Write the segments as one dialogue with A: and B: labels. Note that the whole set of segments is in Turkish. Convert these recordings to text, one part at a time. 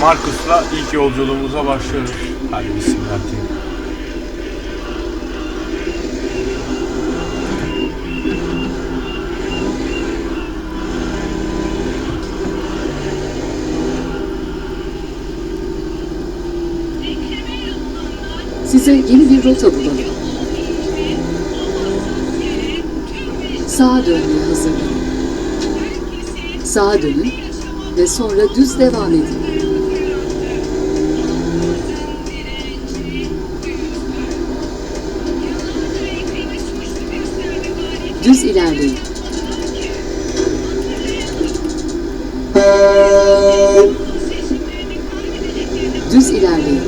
A: Marcus'la ilk yolculuğumuza başlıyoruz. Hadi bismillah diyeyim.
B: Size yeni bir rota bulalım. Sağa dönmeye hazırlanın. Sağa dönün ve sonra düz devam edin. Düz ilerleyin. Düz ilerleyin.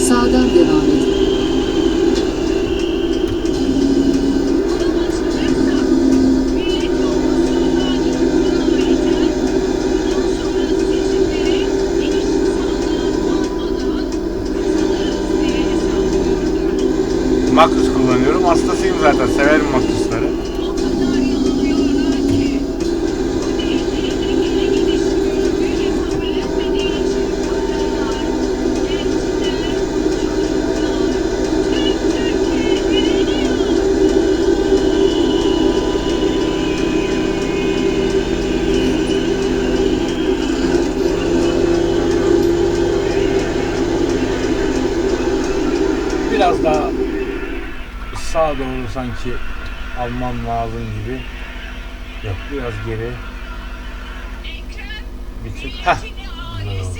B: Sağdan devam edin.
A: Marcus kullanıyorum. Hastasıyım zaten. Severim Marcus'ları. Biraz daha sağa doğru sanki almam lazım gibi. Yok, biraz geri. Bitir. Heh. Güzel oldu.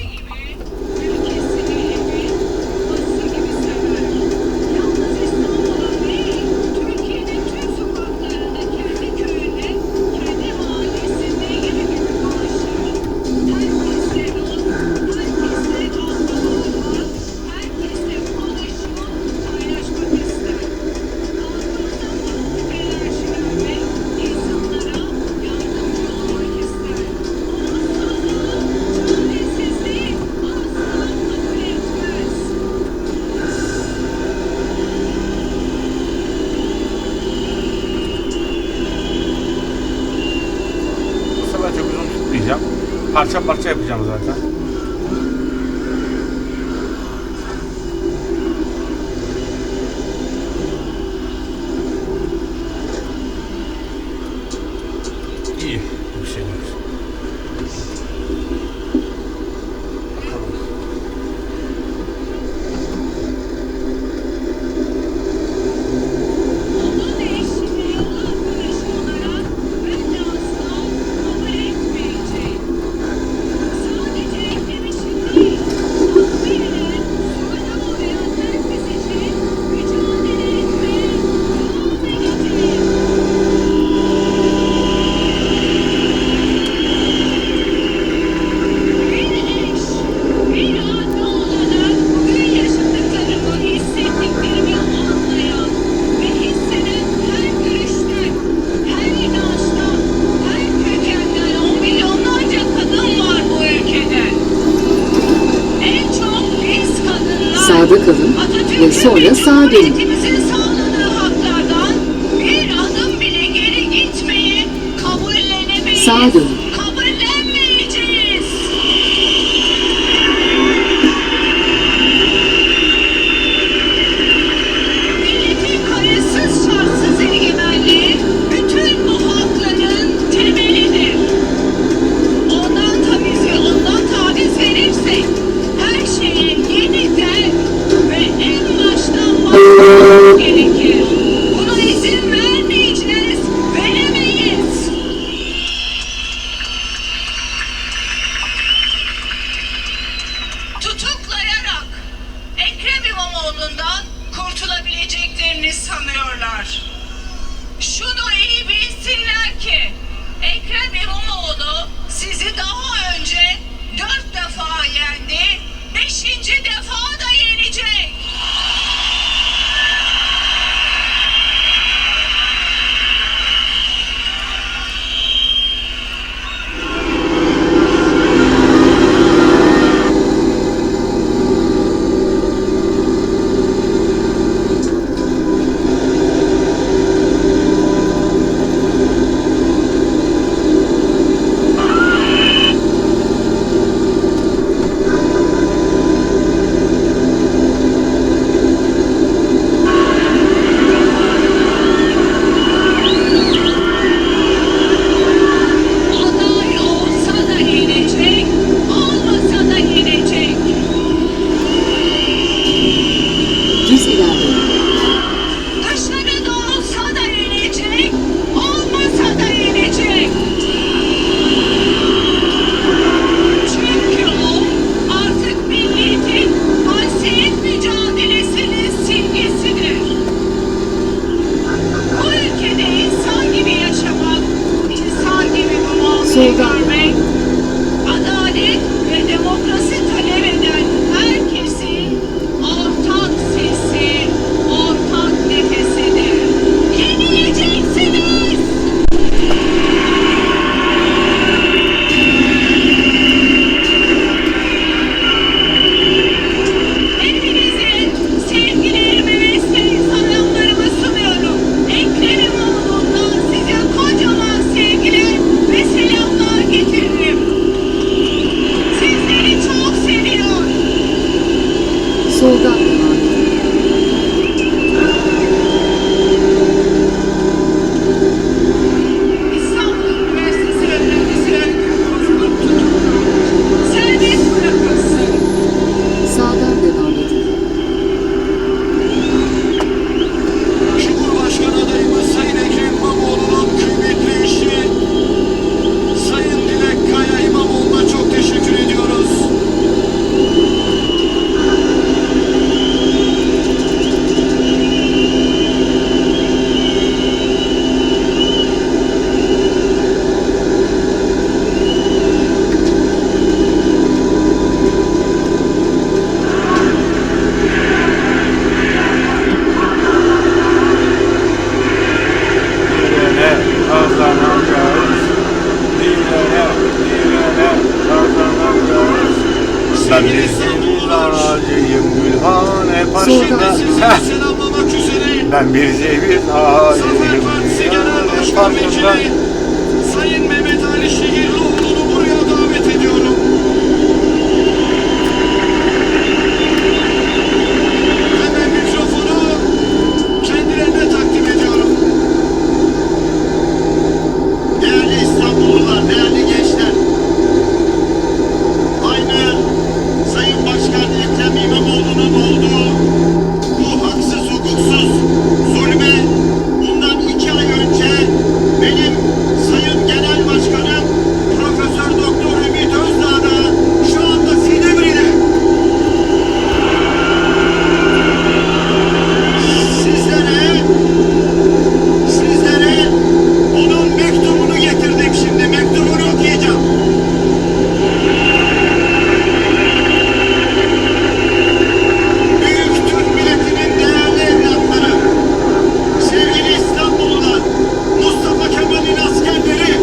A: Parça parça yapacağım zaten. İyi bir şey yok.
B: Sağda kalın ve sonra sağa dönün.
C: Milletimizin sağladığı haklardan bir adım bile geri gitmeyi kabullenemeyiz.
B: Sağa dönün.
C: Kabullenmeyeceğiz. Milletin kayıtsız şartsız
B: Soldan.
C: görmek, adalet ve demokrasi talep eden herkesin ortak sesi, ortak nefesidir. Yenileceksiniz. Hepinize sevgilerimi ve selamlarımı sunuyorum. Ekrem İmamoğlu'ndan size kocaman sevgiler ve selamlar getiririm. Sizleri çok seviyor.
B: Soldan devam edin.
C: İstanbul Üniversitesi öğrencisi Özgür tutuklanmış. Serbest bırakılsın.
B: Sağdan devam edin.
D: Cumhurbaşkanı adayımız Sayın Ekrem İmamoğlu'nun kıymetli eşi Sayın Dilek Kaya İmamoğlu'na çok teşekkür ediyoruz.
A: Direne kazanacağız. Direne kazanacağız. Ben bir ceviz ağacıyım Gülhane Paşa'da.
D: Şimdi sizi selamlamak üzere
A: Ben bir ceviz
D: Zafer
A: ağacıyım
D: Partisi Genel
A: Gülhane
D: Başkan
A: Paşa'da.
D: Vekili Sayın Mehmet Ali Şehirlioğlu'nu buraya davet ediyorum. Hemen mikrofonu kendilerine takdim ediyorum. Değerli İstanbullular, değerli gençler. Aynı Sayın Başkan Ekrem İmamoğlu'nun olduğu bu haksız, hukuksuz zulme bundan 2 ay önce benim Sayın Genel Başkanım Profesör Doktor Ümit Özdağ da şu anda Silivri'de. Sizlere onun mektubunu getirdim şimdi. Mektubunu okuyacağım. Büyük Türk milletinin değerli evlatları, sevgili İstanbullular, Mustafa Kemal'in askerleri,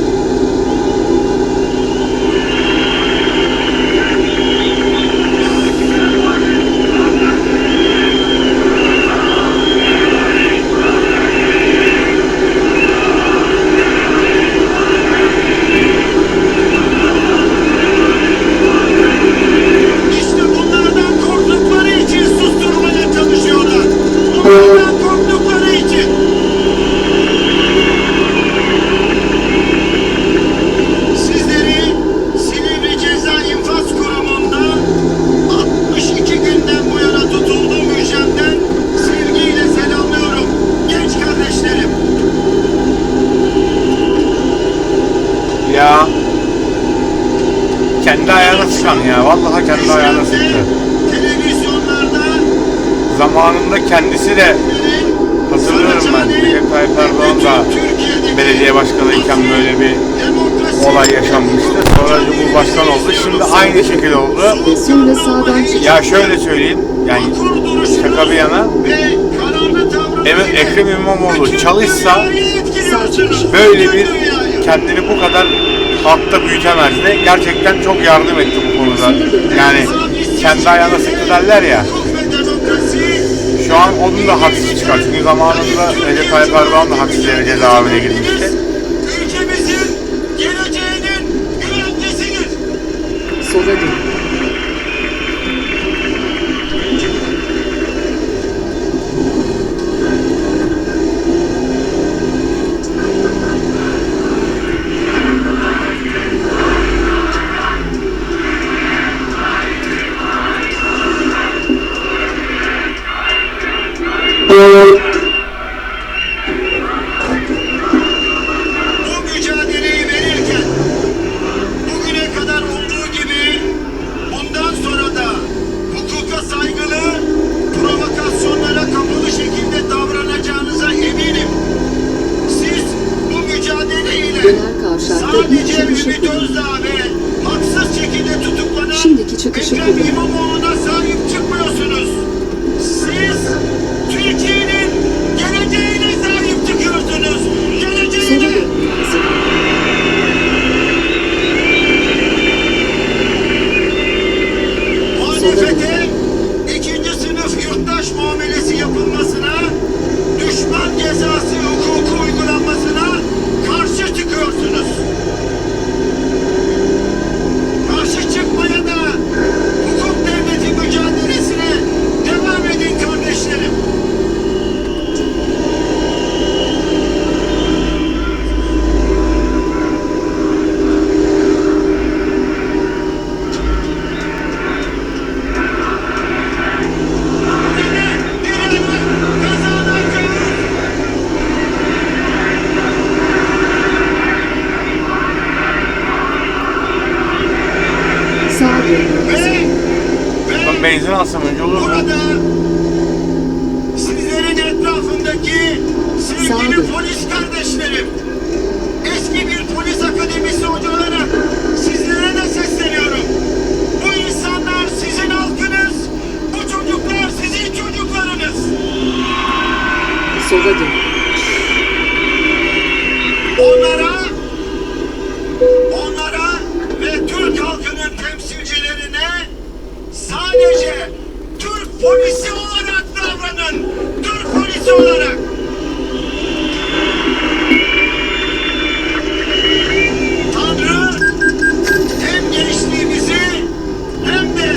D: İşte bunlardan korktukları için susturmaya çalışıyorlar. Bunlardan korktukları için. Sizleri Silivri Ceza İnfaz Kurumu'nda 62 günden bu yana tutulduğum müjdemden sevgiyle selamlıyorum genç kardeşlerim.
A: Ya kendi ayağına sıkan ya. Vallahi kendi ayağına sıktı.
D: Televizyonlarda
A: Zamanında kendisi de hatırlıyorum ben. Recep Tayyip Erdoğan da belediye başkanıyken böyle bir olay yaşanmıştı. Sonra Cumhurbaşkanı oldu. Şimdi aynı şekilde oldu.
B: Ve sonra sağdan çıkın.
A: Ya şöyle söyleyeyim. Yani şaka bir yana. Ekrem İmamoğlu çalışsa böyle bir kendini bu kadar halkta büyütemezdi. Gerçekten çok yardım etti bu konuda. Yani kendi ayağına sıktı derler ya. Şu an onun da haksız çıkar. Çünkü zamanında Recep Tayyip Erdoğan da haksız yere cezaevine girmişti.
D: Ülkemizin geleceğinin güvencesidir.
B: Sola dönün.
D: Bu mücadeleyi verirken bugüne kadar olduğu gibi bundan sonra da hukuka saygılı, provokasyonlara kapalı şekilde davranacağınıza eminim. Siz bu mücadeleyle
B: Döner kavşakta
D: sadece
B: bir çıkış çıkışı kullanın.
D: Özdağ ve haksız şekilde tutuklanan
B: Şimdiki çıkışı
D: Ekrem
B: kullanın.
D: İmamoğlu'na sahip çıkmıyorsunuz. Siz Türkiye'nin geleceğine sahip çıkıyorsunuz.
B: Sola
D: Geleceğine.
B: dönmeye hazırlanın.
D: Muhalefete ikinci sınıf yurttaş muamelesi yapılmasına, düşman cezası hukuku uygulanmasına karşı çıkıyorsunuz. Karşı çıkmaya da hukuk devleti mücadelesine devam edin kardeşlerim.
B: Sağa dönmeye hazırlanın.
A: Ben benzin alsam önce olur mu?
D: Burada sizlerin etrafındaki sevgili
B: Sağ ol.
D: polis kardeşlerim, eski bir polis akademisi hoca olarak sizlere de sesleniyorum. Bu insanlar sizin halkınız, bu çocuklar sizin çocuklarınız.
B: Sola dönün.
D: Onlara ve Türk halkının temsilcilerine sadece Türk polisi olarak davranın. Türk polisi olarak. Tanrı hem gençliğimizi hem de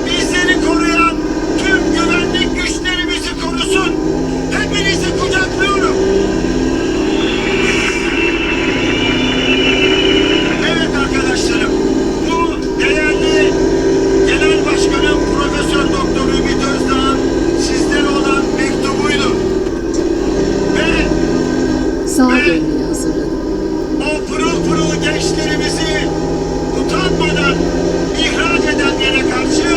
D: bizleri koruyan tüm güvenlik güçlerimizi korusun. Hepinizi kucaklıyorum. Evet arkadaşlarım, bu değerli Genel Başkanım Profesör Doktor Ümit Özdağ'ın sizlere olan mektubuydu. Ve
B: Sağa dönmeye hazırlanın.
D: o pırıl pırıl gençlerimizi utanmadan ihraç edenlere karşı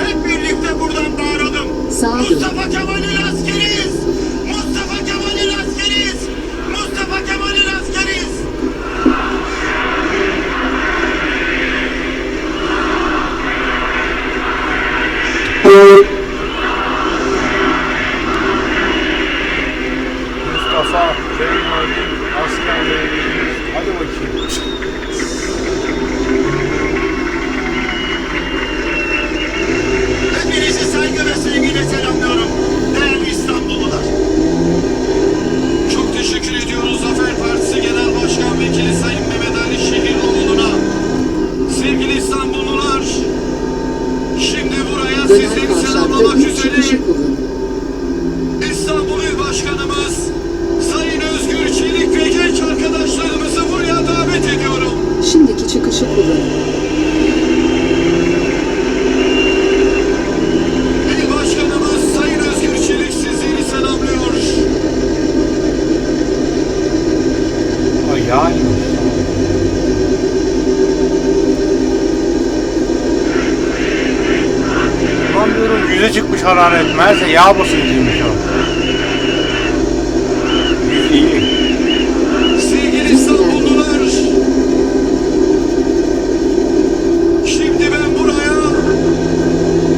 D: hep birlikte buradan bağıralım.
B: Sağ olun.
D: Mustafa Kemal'in askeriyiz! Mustafa Kemal'in askeriyiz! Mustafa Kemal'in askeriyiz!
A: Mustafa, Kemal'in askerleri. Hadi bakayım.
D: Hepinizi saygı ve sevgiyle selamlıyorum. Değerli İstanbullular. Çok teşekkür ediyoruz Zafer Partisi Genel Başkan Vekili Sayın Mehmet Ali Şehirlioğlu'na. Sevgili İstanbullular, şimdi buraya
B: Döner
D: sizleri
B: kavşakta
D: selamlamak
B: ilk çıkışı
D: üzere
B: kullanın.
D: İstanbul İl Başkanımız Sayın Özgür Çelik ve genç arkadaşlarımızı buraya davet ediyorum.
B: Şimdiki çıkışı kullanın.
D: İl Başkanımız Sayın Özgür Çelik sizleri selamlıyor.
A: Ay yani. Ulan diyorum 100'e çıkmış hararet. Meğerse yağ basıncıymış o. 100 iyi.
D: Sevgili İstanbullular, şimdi ben buraya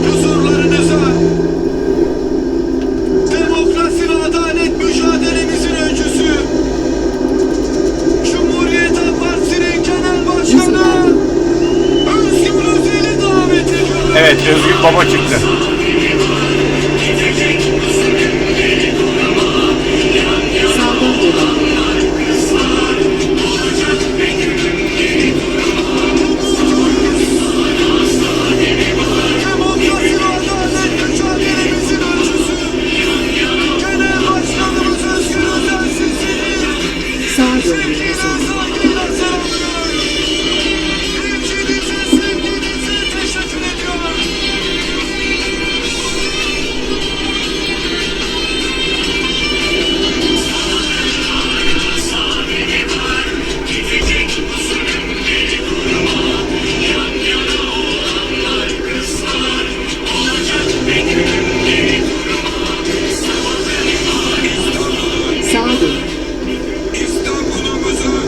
D: huzurlarınıza demokrasi ve adalet mücadelemizin öncüsü Cumhuriyet Halk Partisi'nin Genel Başkanı Özgür Özel'i davet ediyorum.
A: Evet, Özgür Baba çıktı.
B: Sağdan dönün.
D: Demokrasi ve adalet mücadelemizin öncüsü Genel Başkanımız Özgür Özel sizleri
B: Sağa dönmeye hazırlanın.
D: saygıyla selamlıyorum. İlginize, sevginize teşekkür ediyorum.
B: Sağa dönün.
D: İstanbul'umuzun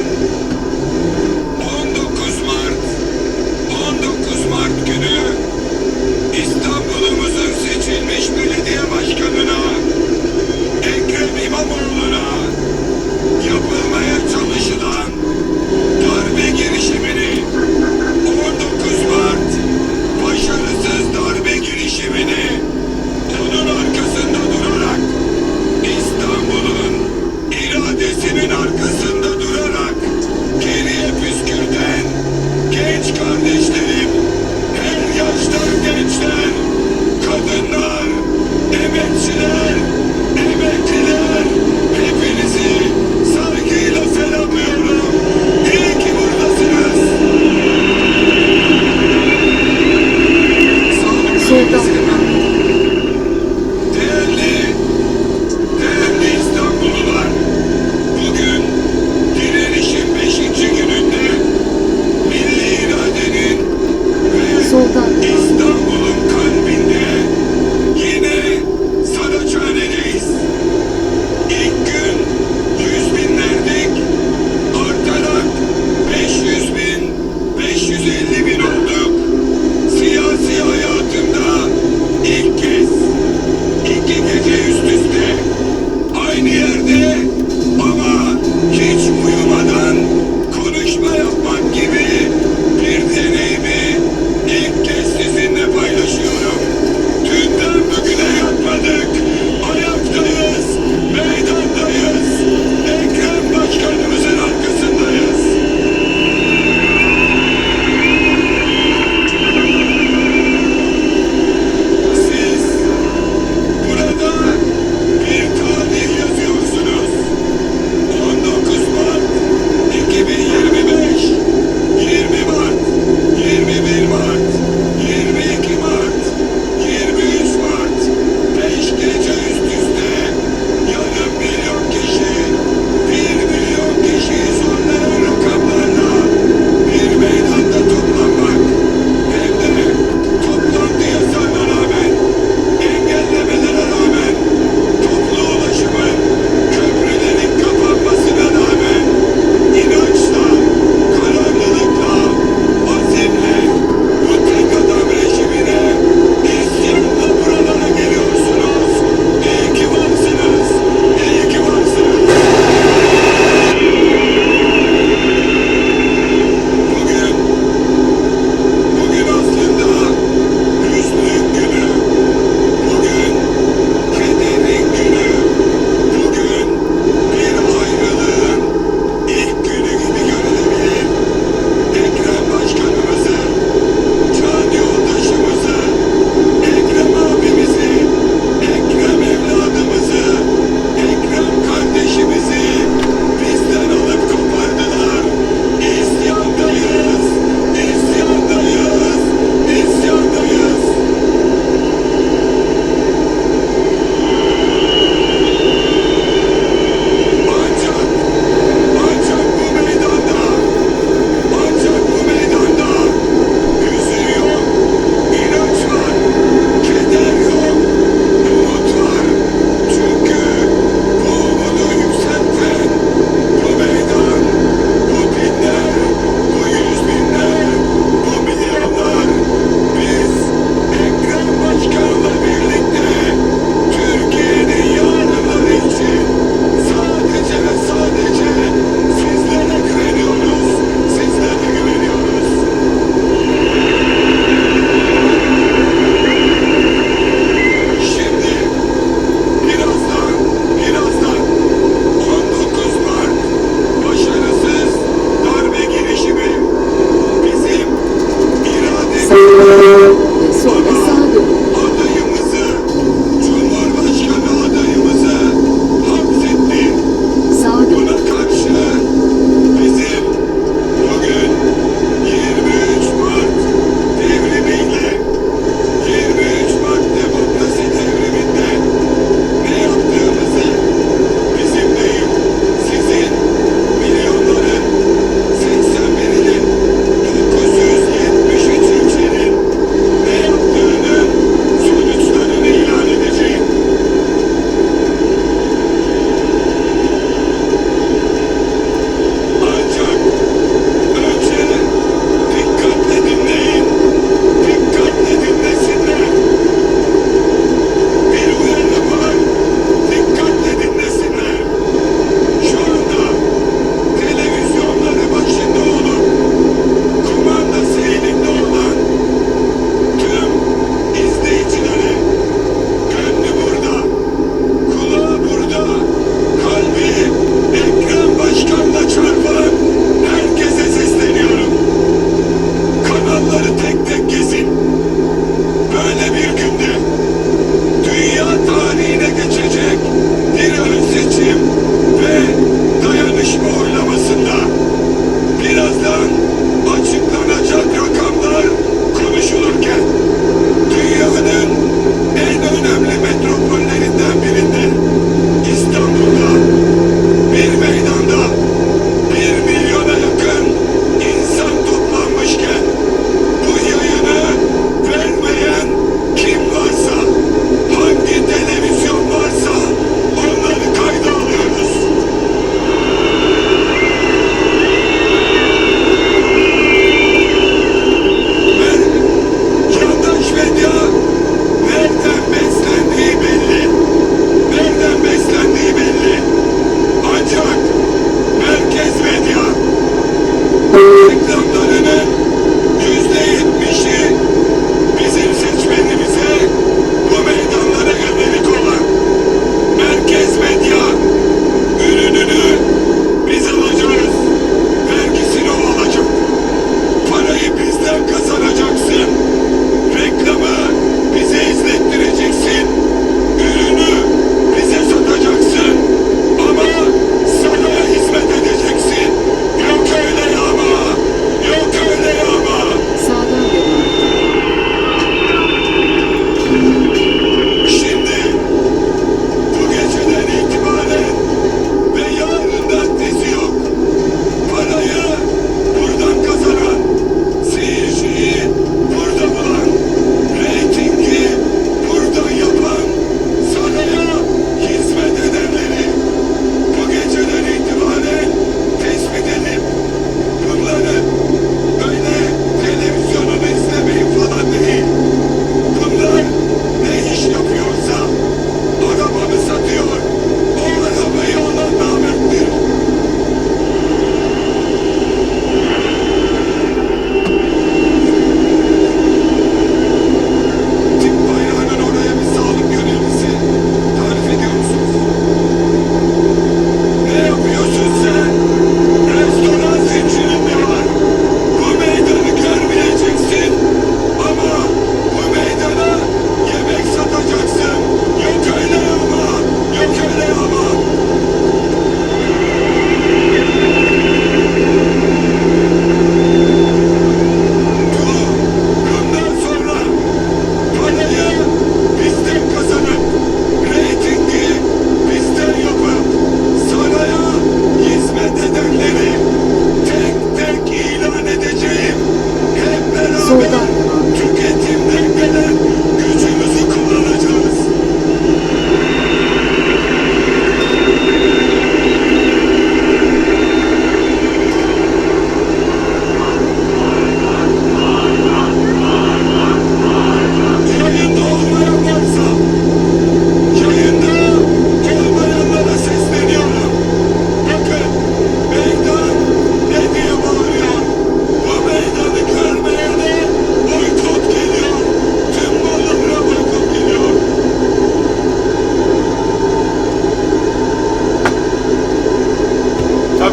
E: verdi ama hiç uyumadan konuşma yapmak gibi bir deneyimi ilk kez sizinle paylaşıyorum. Dünden bugüne yatmadık, ayaktayız, meydandayız, Ekrem Başkanımızın arkasındayız. Siz burada bir tarih yazıyorsunuz. 19 Mart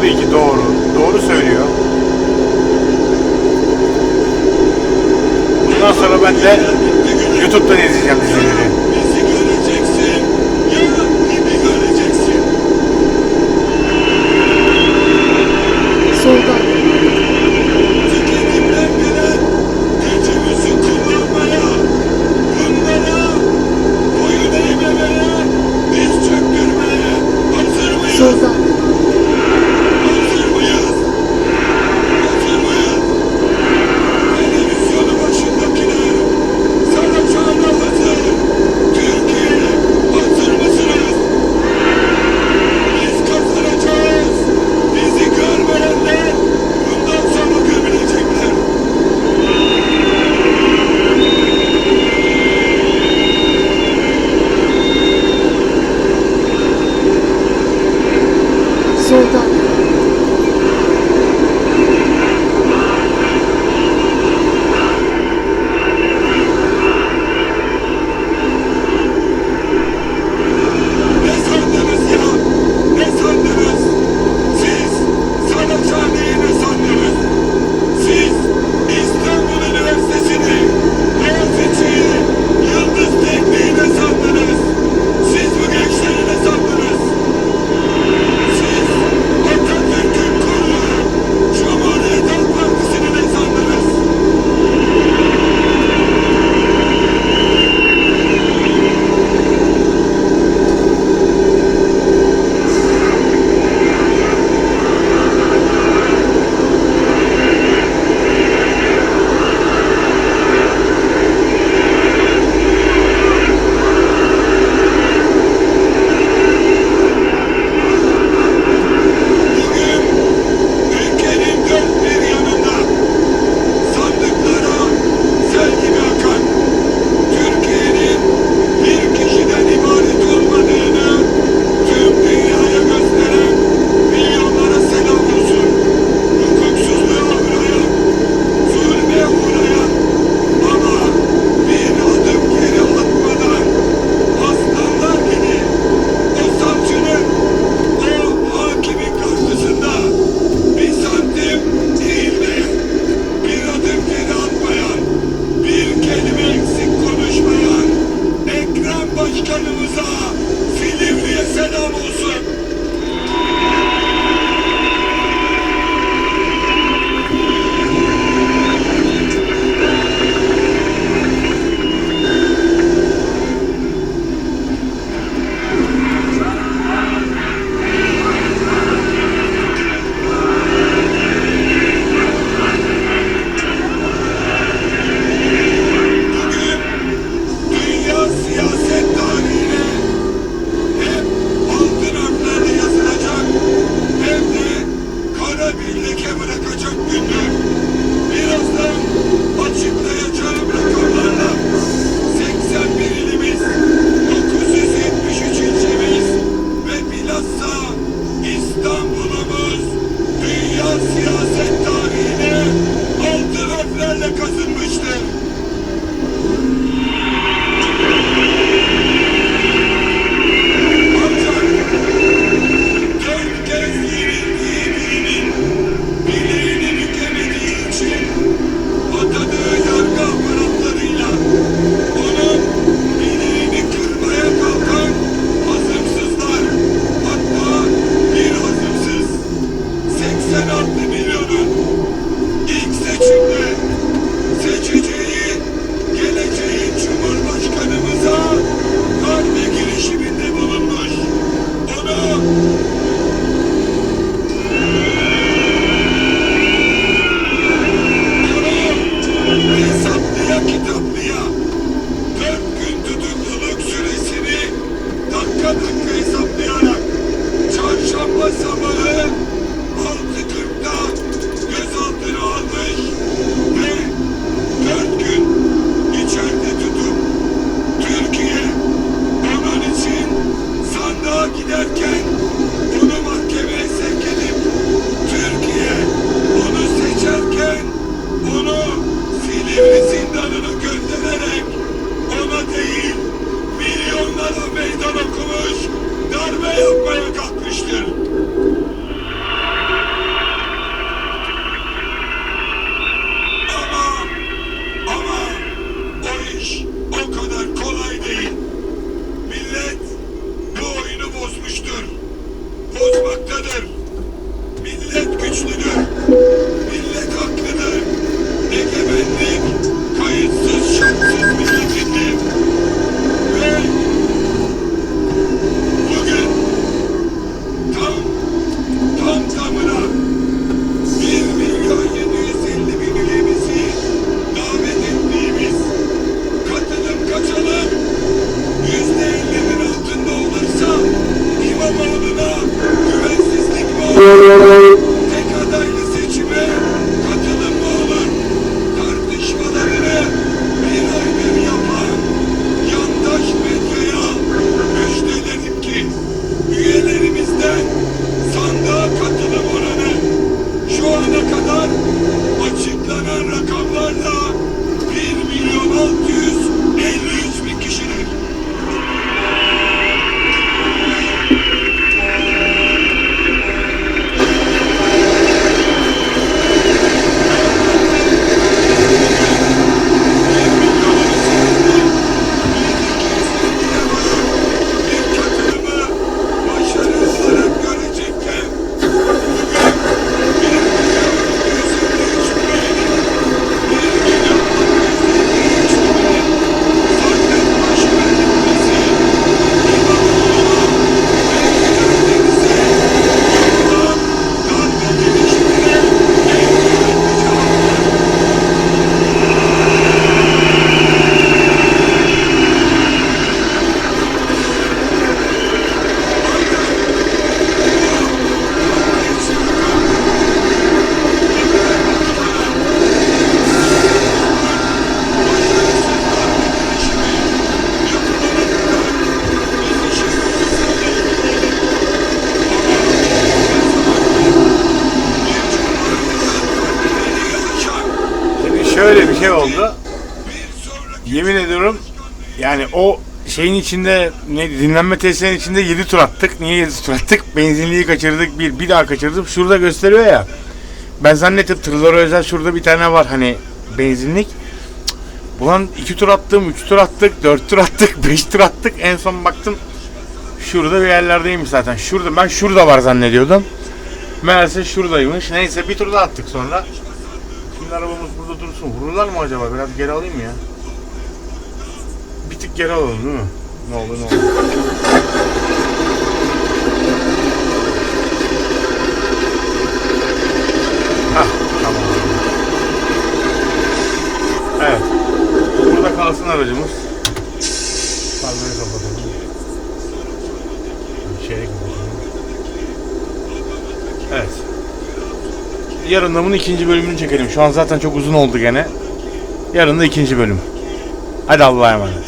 A: Tabii ki doğru. Doğru söylüyor. Bundan sonra ben de YouTube'dan izleyeceğim dizileri.
E: Bizi göreceksin. Ya gibi göreceksin.
B: Soldan
E: Tüketimden gelen gücümüzü kullanmaya, bunlara boyun eğmemeye, diz çöktürmeye hazır mıyız?
B: soldan
E: Hazır mıyız? Hazır mıyız? Televizyonu başındakiler, sana çağda hazır. ayaktadır. Millet güçlüdür. Millet haklıdır. Egemenlik kayıtsız şartsız milletindir. Ve bugün tam tamına 1.750.000 üyemizi davet ettiğimiz katılım kaçalım %50'nin altında olursa İmamoğlu'na güvensizlik mi olur? Tek adaylı seçime katılım mı olur? Tartışmalarını bir aydır yapan yandaş medyaya müjdelerim ki üyelerimizden sandığa katılım oranı şu ana kadar açıklanan rakamlarla 1.653.000 kişidir. Bir katılımı başarı olarak görecekler.
A: Şimdi şöyle bir şey oldu. Yemin ediyorum yani o şeyin içinde ne dinlenme tesislerinin içinde 7 tur attık. Niye 7 tur attık? Benzinliği kaçırdık, bir daha kaçırdım. Şurada gösteriyor ya. Ben zannettim tırlara özel şurada bir tane var hani benzinlik. Cık, ulan 2 tur attım, 3 tur attık, 4 tur attık, 5 tur attık. En son baktım şurada bir yerlerdeymiş zaten. Şurada, ben şurada var zannediyordum. Meğerse şuradaymış. Neyse bir tur daha attık sonra. Şimdi arabamız burada dursun. Vururlar mı acaba? Biraz geri alayım mı ya? Bir tık geri alalım değil mi? Ne olur ne olur. Hah, tamam. Evet. Burada kalsın aracımız. Farları kapatalım. Şeyi kapatalım. Evet. Yarın da bunun ikinci bölümünü çekelim. Şu an zaten çok uzun oldu gene. Yarın da ikinci bölüm. Hadi Allah'a emanet.